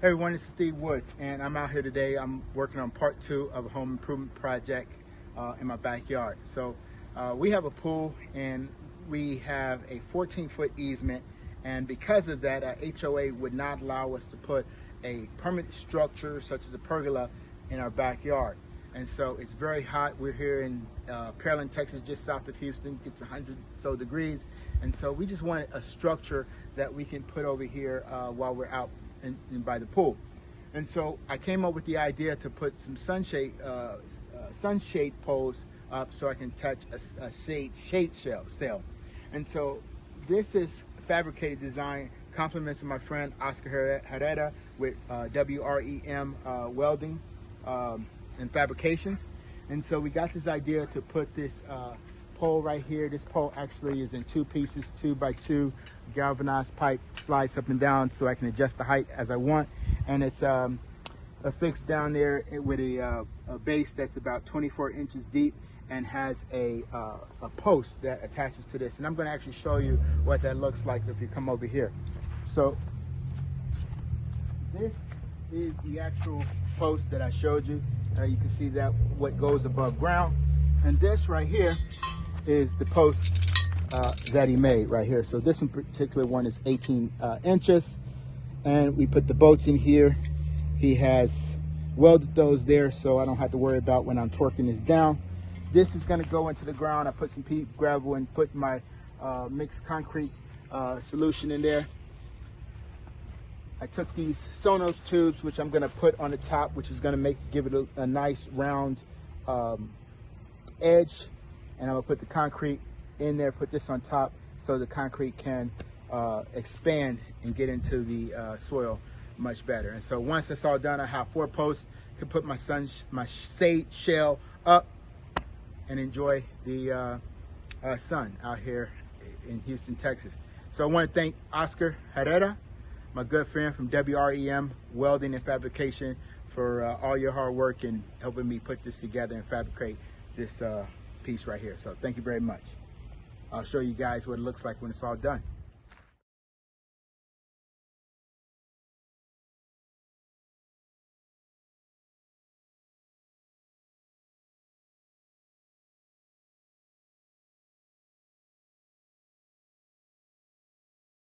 Hey everyone, this is Steve Woods, and I'm out here today. I'm working on part 2 of a home improvement project in my backyard. So we have a pool and we have a 14-foot easement, and because of that, our HOA would not allow us to put a permanent structure such as a pergola in our backyard. And so it's very hot. We're here in Pearland, Texas, just south of Houston. It gets 100 so degrees, and so we just wanted a structure that we can put over here while we're out in by the pool. And so I came up with the idea to put some sunshade poles up so I can attach a shade sail. And so this is fabricated design, compliments of my friend Oscar Herrera with WREM Welding and Fabrications. And so we got this idea to put this pole right here. This pole actually is in 2 pieces, 2x2 galvanized pipe, slides up and down so I can adjust the height as I want. And it's affixed down there with a base that's about 24 inches deep and has a post that attaches to this. And I'm going to actually show you what that looks like if you come over here. So this is the actual post that I showed you. You can see that what goes above ground. And this right here is the post that he made right here. So this one particular one is 18 inches, and we put the bolts in here. He has welded those there so I don't have to worry about when I'm torquing this down. This is going to go into the ground. I put some peat gravel and put my mixed concrete solution in there. I took these Sonos tubes, which I'm going to put on the top, which is going to give it a nice round edge, and I'm going to put the concrete in there, put this on top so the concrete can expand and get into the soil much better. And so once that's all done, I have 4 posts, can put my shade shell up and enjoy the sun out here in Houston, Texas. So I want to thank Oscar Herrera, my good friend from WREM Welding and Fabrication, for all your hard work and helping me put this together and fabricate this piece right here. So thank you very much. I'll show you guys what it looks like when it's all done.